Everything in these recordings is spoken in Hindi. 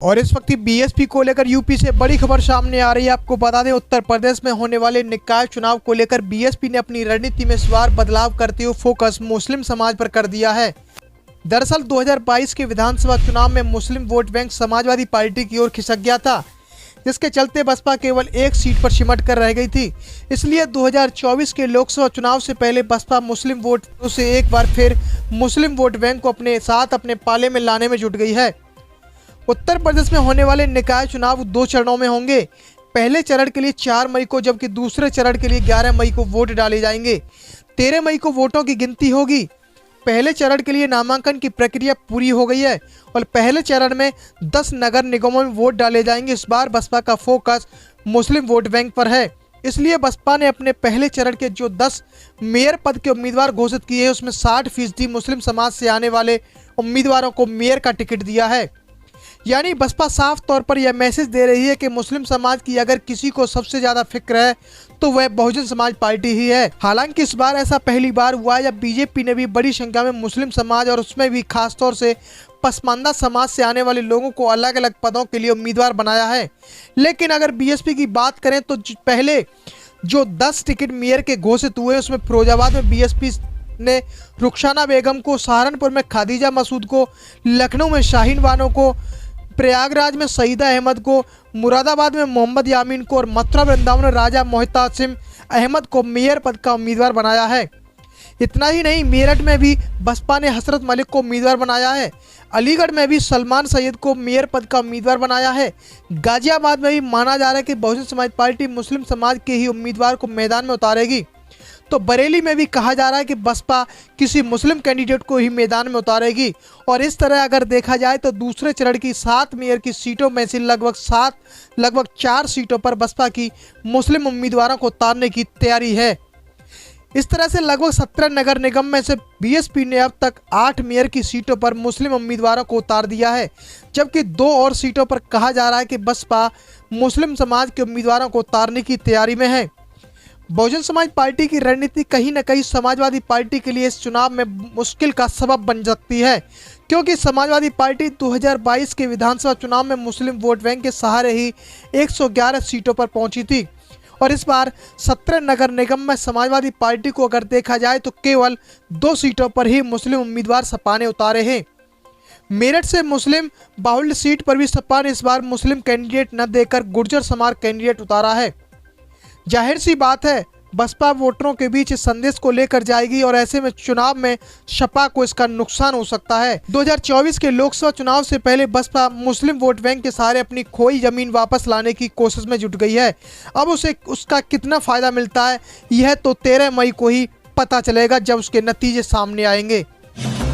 और इस वक्त बीएसपी को लेकर यूपी से बड़ी खबर सामने आ रही है। आपको बता दें, उत्तर प्रदेश में होने वाले निकाय चुनाव को लेकर बीएसपी ने अपनी रणनीति में इस बार बदलाव करते हुए फोकस मुस्लिम समाज पर कर दिया है। दरअसल 2022 के विधानसभा चुनाव में मुस्लिम वोट बैंक समाजवादी पार्टी की ओर खिसक गया था, जिसके चलते बसपा केवल एक सीट पर सिमट कर रह गई थी। इसलिए 2024 के लोकसभा चुनाव से पहले बसपा मुस्लिम वोटरों से एक बार फिर मुस्लिम वोट बैंक को अपने साथ अपने पाले में लाने में जुट गई है। उत्तर प्रदेश में होने वाले निकाय चुनाव 2 चरणों में होंगे। पहले चरण के लिए 4 मई को, जबकि दूसरे चरण के लिए 11 मई को वोट डाले जाएंगे। 13 मई को वोटों की गिनती होगी। पहले चरण के लिए नामांकन की प्रक्रिया पूरी हो गई है और पहले चरण में 10 नगर निगमों में वोट डाले जाएंगे। इस बार बसपा का फोकस मुस्लिम वोट बैंक पर है, इसलिए बसपा ने अपने पहले चरण के जो 10 मेयर पद के उम्मीदवार घोषित किए हैं, उसमें 60% मुस्लिम समाज से आने वाले उम्मीदवारों को मेयर का टिकट दिया है। यानी बसपा साफ तौर पर यह मैसेज दे रही है कि मुस्लिम समाज की अगर किसी को सबसे ज्यादा फिक्र है तो वह बहुजन समाज पार्टी ही है। हालांकि इस बार ऐसा पहली बार हुआ है जब बीजेपी ने भी बड़ी संख्या में मुस्लिम समाज और उसमें भी खासतौर से पसमानदा समाज से आने वाले लोगों को अलग अलग पदों के लिए उम्मीदवार बनाया है। लेकिन अगर बीएसपी की बात करें तो पहले जो 10 टिकट मेयर के घोषित हुए, उसमें फिरोजाबाद में बीएसपी ने रुखसाना बेगम को, सहारनपुर में खादीजा मसूद को, लखनऊ में शाहीन बानो को, प्रयागराज में सईदा अहमद को, मुरादाबाद में मोहम्मद यामीन को और मथुरा वृंदावन में राजा मोहतासिम अहमद को मेयर पद का उम्मीदवार बनाया है। इतना ही नहीं, मेरठ में भी बसपा ने हसरत मलिक को उम्मीदवार बनाया है। अलीगढ़ में भी सलमान सैयद को मेयर पद का उम्मीदवार बनाया है। गाजियाबाद में भी माना जा रहा है कि बहुजन समाज पार्टी मुस्लिम समाज के ही उम्मीदवार को मैदान में उतारेगी। तो बरेली में भी कहा जा रहा है कि बसपा किसी मुस्लिम कैंडिडेट को ही मैदान में उतारेगी। और इस तरह अगर देखा जाए तो दूसरे चरण की 7 मेयर की सीटों में से लगभग 4 सीटों पर बसपा की मुस्लिम उम्मीदवारों को उतारने की तैयारी है। इस तरह से लगभग 17 नगर निगम में से बीएसपी ने अब तक 8 मेयर की सीटों पर मुस्लिम उम्मीदवारों को उतार दिया है, जबकि 2 और सीटों पर कहा जा रहा है कि बसपा मुस्लिम समाज के उम्मीदवारों को उतारने की तैयारी में है। बहुजन समाज पार्टी की रणनीति कहीं न कहीं समाजवादी पार्टी के लिए इस चुनाव में मुश्किल का सबब बन सकती है, क्योंकि समाजवादी पार्टी 2022 के विधानसभा चुनाव में मुस्लिम वोट बैंक के सहारे ही 111 सीटों पर पहुंची थी और इस बार 17 नगर निगम में समाजवादी पार्टी को अगर देखा जाए तो केवल 2 सीटों पर ही मुस्लिम उम्मीदवार सपा ने उतारे हैं। मेरठ से मुस्लिम बाहुल्य सीट पर भी सपा ने इस बार मुस्लिम कैंडिडेट न देकर गुर्जर समाज कैंडिडेट उतारा है। जाहिर सी बात है, बसपा वोटरों के बीच इस संदेश को लेकर जाएगी और ऐसे में चुनाव में सपा को इसका नुकसान हो सकता है। 2024 के लोकसभा चुनाव से पहले बसपा मुस्लिम वोट बैंक के सहारे अपनी खोई जमीन वापस लाने की कोशिश में जुट गई है। अब उसे उसका कितना फायदा मिलता है, यह तो 13 मई को ही पता चलेगा, जब उसके नतीजे सामने आएंगे।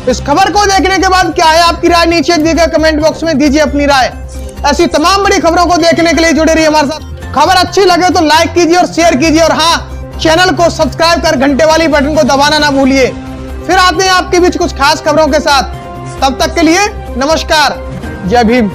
इस खबर को देखने के बाद क्या है आपकी राय, नीचे दिए गए कमेंट बॉक्स में दीजिए अपनी राय। ऐसी तमाम बड़ी खबरों को देखने के लिए जुड़े रहिए हमारे साथ। खबर अच्छी लगे तो लाइक कीजिए और शेयर कीजिए और हाँ, चैनल को सब्सक्राइब कर घंटे वाली बटन को दबाना ना भूलिए। फिर आते हैं आपके बीच कुछ खास खबरों के साथ। तब तक के लिए नमस्कार, जय भीम।